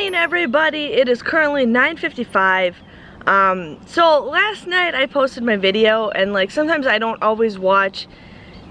morning, everybody. It is currently 9:55. So last night I posted my video, and like sometimes I don't always watch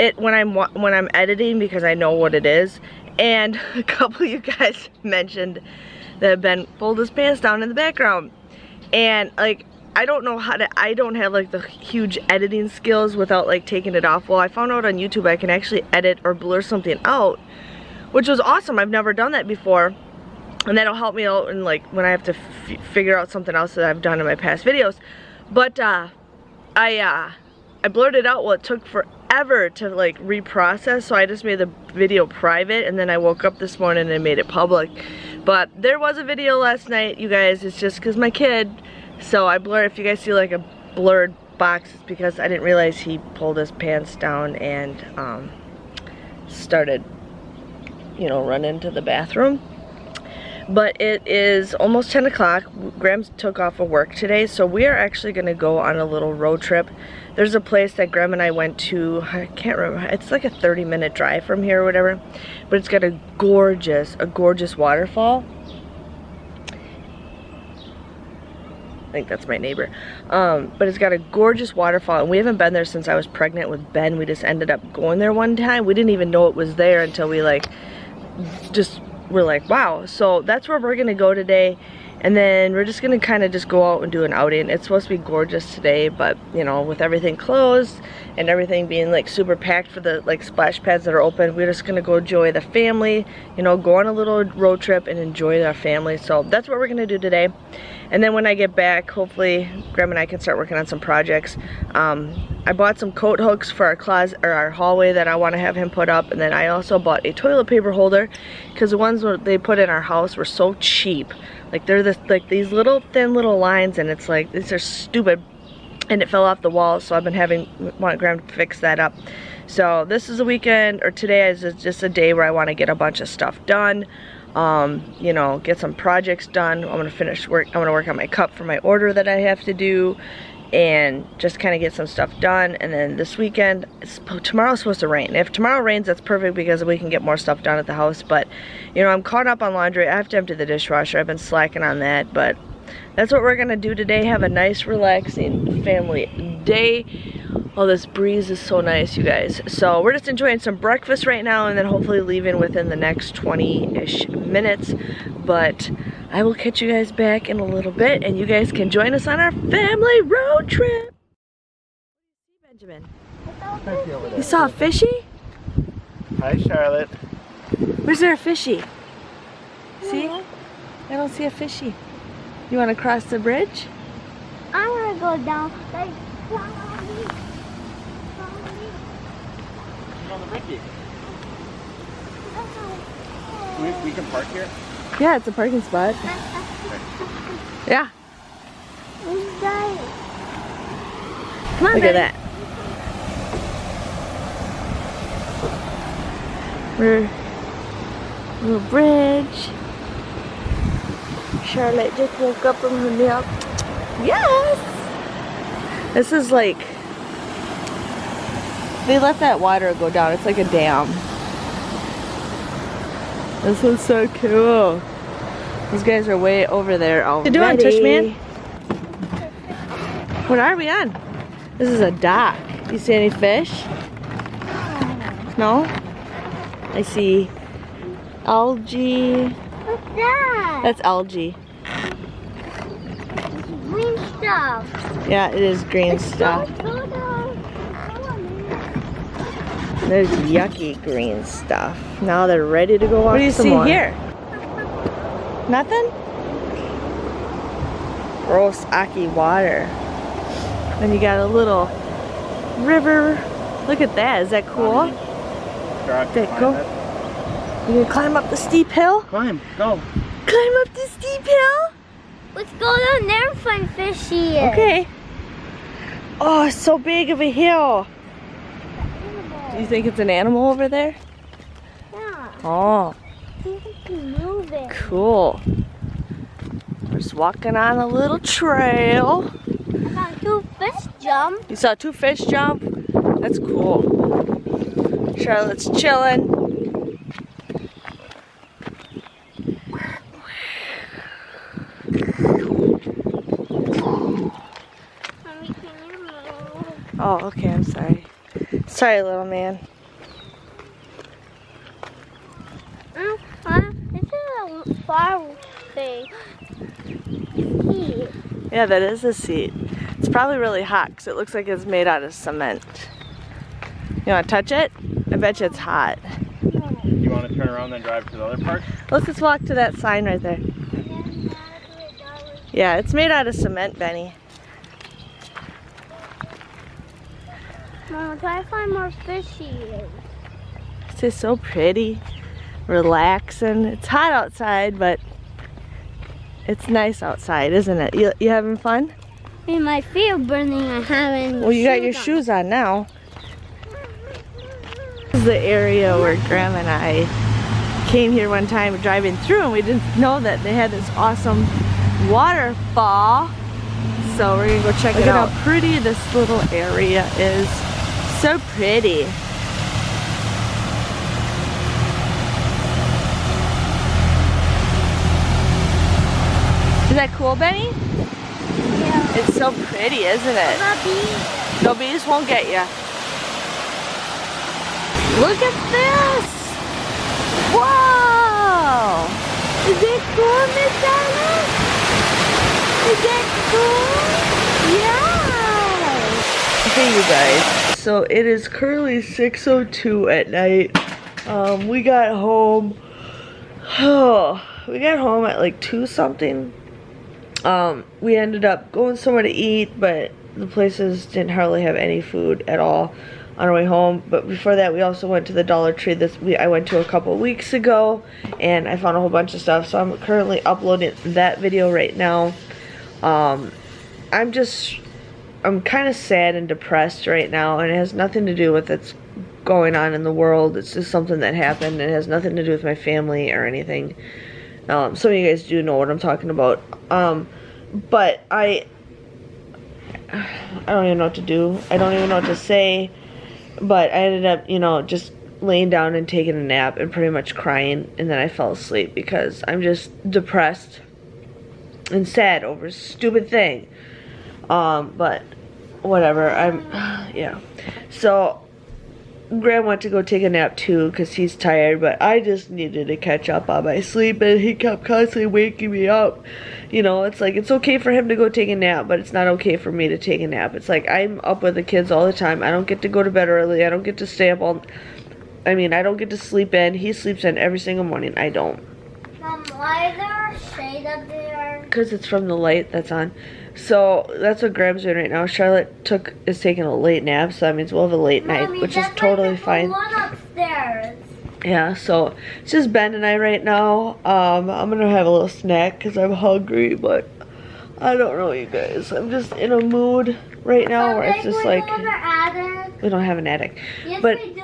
it when I'm editing because I know what it is. And a couple of you guys mentioned that Ben pulled his pants down in the background, and like I don't know how to. I don't have like the huge editing skills without like taking it off. Well, I found out on YouTube I can actually edit or blur something out, which was awesome. I've never done that before. And that'll help me out in like when I have to figure out something else that I've done in my past videos. But I blurred it out. Well, it took forever to like reprocess, so I just made the video private, and then I woke up this morning and made it public. But there was a video last night, you guys. It's just because my kid, so I blurred. If you guys see like a blurred box, it's because I didn't realize he pulled his pants down and started, you know, running to the bathroom. But it is almost 10 o'clock. Graham took off of work today, so we are actually going to go on a little road trip. There's a place that Graham and I went to, I can't remember, it's like a 30-minute drive from here or whatever, but it's got a gorgeous waterfall. I think that's my neighbor. But it's got a gorgeous waterfall, and we haven't been there since I was pregnant with Ben. We just ended up going there one time. We didn't even know it was there until we like we're like, wow. So that's where we're gonna go today, and then we're just gonna kind of just go out and do an outing. It's supposed to be gorgeous today, but you know, with everything closed and everything being like super packed for the like splash pads that are open, we're just gonna go enjoy the family, you know, go on a little road trip and enjoy our family. So that's what we're gonna do today. And then when I get back, hopefully Graham and I can start working on some projects. I bought some coat hooks for our closet or our hallway that I want to have him put up, and then I also bought a toilet paper holder because the ones they put in our house were so cheap. Like they're like these little thin little lines, and it's like these are stupid, and it fell off the wall. So I've been want Graham to fix that up. So this is a weekend, or today is just a day where I want to get a bunch of stuff done. You know, get some projects done. I'm gonna work on my cup for my order that I have to do, and just kind of get some stuff done. And then this weekend, tomorrow's supposed to rain. If tomorrow rains, that's perfect because we can get more stuff done at the house. But you know, I'm caught up on laundry. I have to empty the dishwasher. I've been slacking on that, but that's what we're gonna do today. Have a nice relaxing family day. Oh, this breeze is so nice, you guys. So we're just enjoying some breakfast right now, and then hopefully leaving within the next 20-ish minutes. But I will catch you guys back in a little bit, and you guys can join us on our family road trip. Benjamin, you saw a fishy? Hi, Charlotte. Where's there a fishy? See? I don't see a fishy. You want to cross the bridge? I want to go down. Like, On the Ricky. We can park here? Yeah, it's a parking spot. Yeah. Come on, look at that. We're a little bridge. Charlotte just woke up from her nap. Yes! This is like, they let that water go down. It's like a dam. This one's so cool. These guys are way over there already. What you doing, Tushman? What are we on? This is a dock. Do you see any fish? No? I see algae. What's that? That's algae. Green stuff. Yeah, it is green stuff. There's yucky green stuff. Now they're ready to go on. What do you see here? Nothing? Gross, icky water. Then you got a little river. Look at that. Is that cool? Is that cool? You gonna climb up the steep hill? Climb, go. Climb up the steep hill? Let's go down there and find fishy. Okay. Oh, it's so big of a hill. Do you think it's an animal over there? Yeah. Oh. I think it's moving. Cool. We're just walking on a little trail. I found 2 fish jump. You saw 2 fish jump? That's cool. Charlotte's chilling. Oh, okay, I'm sorry. Sorry, little man. It's a far thing. Yeah, that is a seat. It's probably really hot because it looks like it's made out of cement. You want to touch it? I bet you it's hot. You want to turn around and drive to the other part? Let's just walk to that sign right there. Yeah, it's made out of cement, Benny. Mom, try to find more fishies. It's just so pretty, relaxing. It's hot outside, but it's nice outside, isn't it? You having fun? I mean, my feet are burning. I haven't. Well, you got your shoes on now. This is the area where Grandma and I came here one time driving through, and we didn't know that they had this awesome waterfall. So we're gonna go check it out. Look at how pretty this little area is. So pretty. Is that cool, Benny? Yeah. It's so pretty, isn't it? Bees. No, bees won't get you. Look at this! Whoa! Is it cool, Miss Alice? Is that cool? Yeah! Okay, you guys. So it is currently 6:02 at night. We got home. We got home at like 2 something. We ended up going somewhere to eat, but the places didn't hardly have any food at all on our way home. But before that, we also went to the Dollar Tree I went to a couple weeks ago, and I found a whole bunch of stuff. So I'm currently uploading that video right now. I'm kind of sad and depressed right now, and it has nothing to do with what's going on in the world. It's just something that happened. It has nothing to do with my family or anything. Some of you guys do know what I'm talking about. But I don't even know what to do. I don't even know what to say. But I ended up, you know, just laying down and taking a nap and pretty much crying. And then I fell asleep because I'm just depressed and sad over a stupid thing. But whatever. Yeah. So Graham went to go take a nap too because he's tired, but I just needed to catch up on my sleep, and he kept constantly waking me up. You know, it's like it's okay for him to go take a nap, but it's not okay for me to take a nap. It's like I'm up with the kids all the time. I don't get to go to bed early. I don't get to stay up all. I mean, I don't get to sleep in. He sleeps in every single morning. I don't. Mom, why is there a shade up there? Because it's from the light that's on. So that's what Graham's doing right now. Charlotte is taking a late nap, so that means we'll have a late night, which is totally fine. Upstairs. Yeah, so it's just Ben and I right now. I'm gonna have a little snack because I'm hungry, but I don't know, you guys. I'm just in a mood right now where it's just like we don't have an attic. Yes, but we do.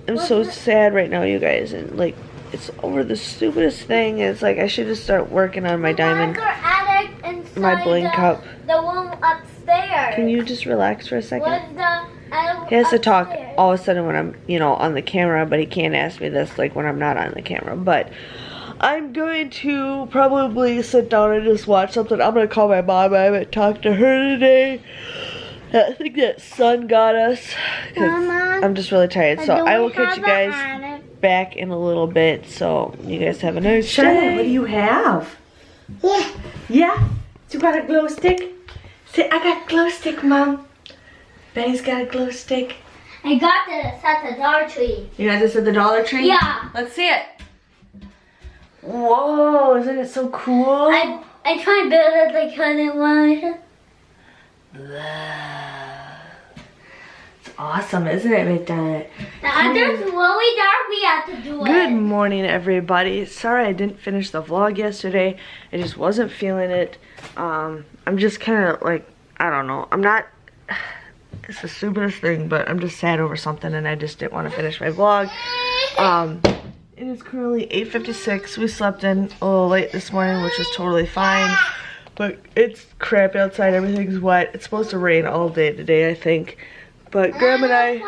I'm so sad right now, you guys, and like it's over the stupidest thing. It's like I should just start working on my diamond. My bling cup. The one upstairs. Can you just relax for a second? What's He has to talk all of a sudden when I'm, you know, on the camera, but he can't ask me this like when I'm not on the camera. But I'm going to probably sit down and just watch something. I'm going to call my mom. I haven't talked to her today. I think that sun got us. I'm just really tired. So I will catch you guys back in a little bit. So you guys have a nice day. What do you have? Yeah. Yeah? You got a glow stick? Say, I got a glow stick, Mom. Benny's got a glow stick. I got this at the Dollar Tree. You got this at the Dollar Tree? Yeah. Let's see it. Whoa, isn't it so cool? I tried to build it like I didn't want it. It's awesome, isn't it? We've done it. The other's really dark. We have to do it. Good morning, everybody. Sorry I didn't finish the vlog yesterday. I just wasn't feeling it. I'm just kind of like, I don't know. I'm not, it's the stupidest thing, but I'm just sad over something and I just didn't want to finish my vlog. It is currently 8:56. We slept in a little late this morning, which is totally fine. But it's crap outside. Everything's wet. It's supposed to rain all day today, I think. But Graham and I...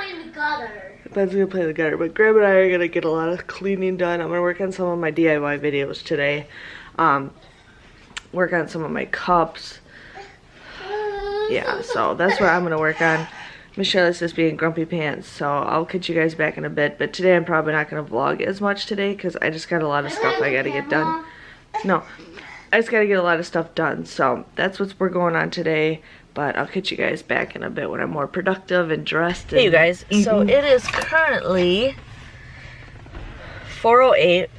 Ben's gonna play the gutter. But Graham and I are gonna get a lot of cleaning done. I'm gonna work on some of my DIY videos today. Work on some of my cups. yeah, so that's what I'm gonna work on. Michelle's just being grumpy pants, so I'll catch you guys back in a bit. But today I'm probably not gonna vlog as much today because I just got a lot of stuff I gotta get done. No, I just gotta get a lot of stuff done, so that's what we're going on today. But I'll catch you guys back in a bit when I'm more productive and dressed. And hey you guys, so it is currently 4:08.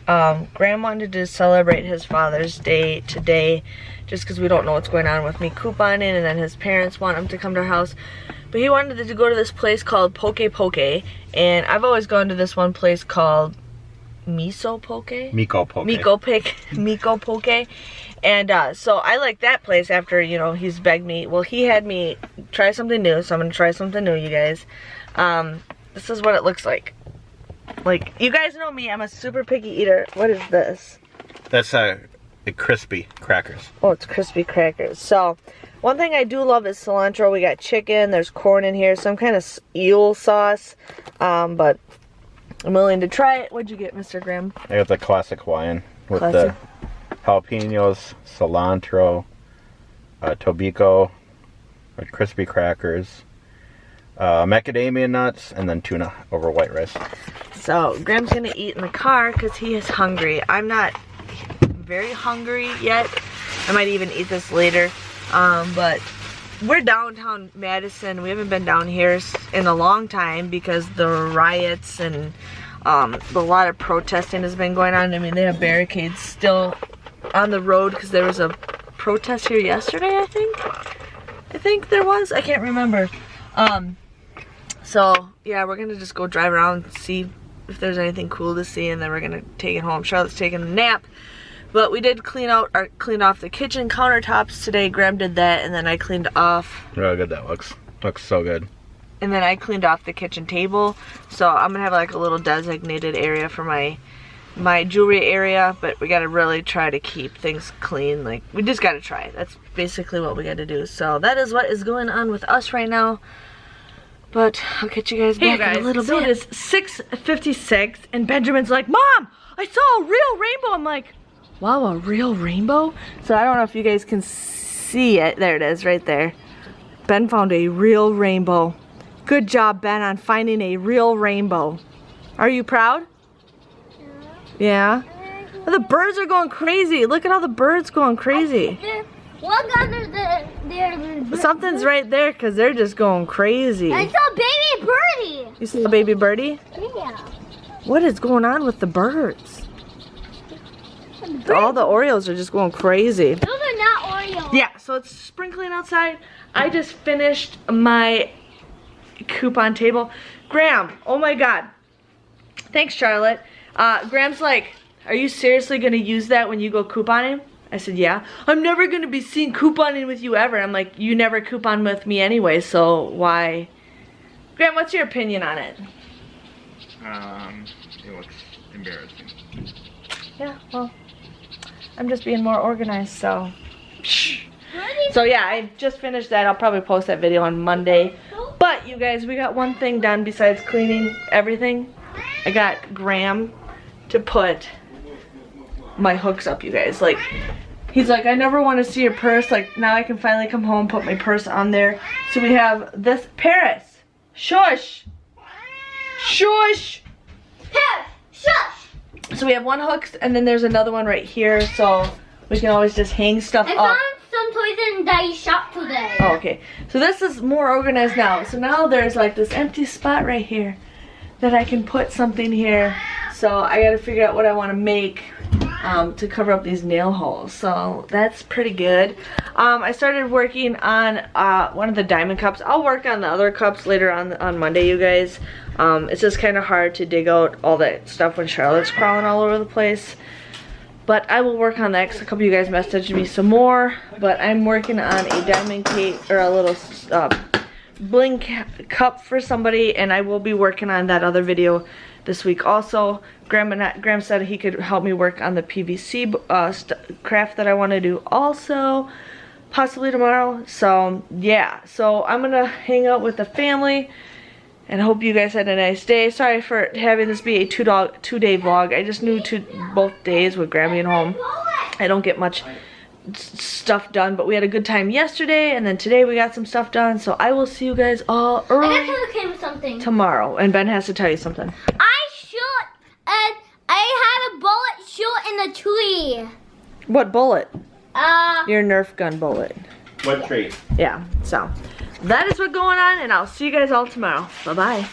Graham wanted to celebrate his Father's Day today just because we don't know what's going on with me couponing, and then his parents want him to come to our house. But he wanted to go to this place called Poke Poke, and I've always gone to this one place called Miko Poke. And so I like that place after, you know, he's begged me. Well, he had me try something new, so I'm gonna try something new, you guys. This is what it looks like. Like, you guys know me, I'm a super picky eater. What is this? That's crispy crackers. Oh, it's crispy crackers. So, one thing I do love is cilantro. We got chicken, there's corn in here, some kind of eel sauce. But I'm willing to try it. What'd you get, Mr. Graham? I got the classic Hawaiian with the jalapenos, cilantro, tobiko, crispy crackers, macadamia nuts, and then tuna over white rice. So Graham's gonna eat in the car because he is hungry. I'm not very hungry yet. I might even eat this later. But we're downtown Madison. We haven't been down here in a long time because the riots and a lot of protesting has been going on. I mean, they have barricades still on the road because there was a protest here yesterday, I think there was. I can't remember. So yeah, we're gonna just go drive around and see if there's anything cool to see, and then we're gonna take it home. Charlotte's taking a nap, but we did clean off the kitchen countertops today. Graham did that, and then I cleaned off. Look how good that looks. Looks so good. And then I cleaned off the kitchen table. So I'm gonna have like a little designated area for my jewelry area, but we gotta really try to keep things clean. Like, we just gotta try it. That's basically what we gotta do. So that is what is going on with us right now. But I'll catch you guys back in a little bit. So it is 6:56 and Benjamin's like, Mom, I saw a real rainbow. I'm like, wow, a real rainbow? So I don't know if you guys can see it. There it is right there. Ben found a real rainbow. Good job, Ben, on finding a real rainbow. Are you proud? Yeah? Oh, the birds are going crazy. Look at all the birds going crazy. Something's right there because they're just going crazy. I saw baby birdie. You saw a baby birdie? Yeah. What is going on with the birds? All the Oreos are just going crazy. Those are not Oreos. Yeah, so it's sprinkling outside. I just finished my coupon table. Graham, oh my God. Thanks, Charlotte. Graham's like, are you seriously going to use that when you go couponing? I said, yeah. I'm never going to be seen couponing with you ever. I'm like, you never coupon with me anyway, so why? Graham, what's your opinion on it? It looks embarrassing. Yeah, well, I'm just being more organized, so. So yeah, I just finished that. I'll probably post that video on Monday. But you guys, we got one thing done besides cleaning everything. I got Graham to put my hooks up, you guys. Like, he's like, I never want to see your purse. Like, now I can finally come home, put my purse on there. So we have this. Paris, shush, shush, shush. So we have one hook, and then there's another one right here, so we can always just hang stuff up. I found some toys in Daddy's shop today. Oh, okay. So this is more organized now. So now there's like this empty spot right here that I can put something here. So I gotta figure out what I want to make to cover up these nail holes. So that's pretty good. I started working on one of the diamond cups. I'll work on the other cups later on Monday, you guys. It's just kind of hard to dig out all that stuff when Charlotte's crawling all over the place. But I will work on that because a couple of you guys messaged me some more. But I'm working on a diamond cake, or a little bling cup for somebody, and I will be working on that other video this week also. Graham said he could help me work on the PVC craft that I want to do also, possibly tomorrow. So yeah, so I'm gonna hang out with the family and hope you guys had a nice day. Sorry for having this be a two-day vlog. I just knew both days with Graham being home. I don't get much stuff done, but we had a good time yesterday, and then today we got some stuff done, so I will see you guys all I early got to look at something. tomorrow. And Ben has to tell you something. I had a bullet shoot in the tree. What bullet? Your Nerf gun bullet. What tree? Yeah, so that is what's going on, and I'll see you guys all tomorrow. Bye-bye.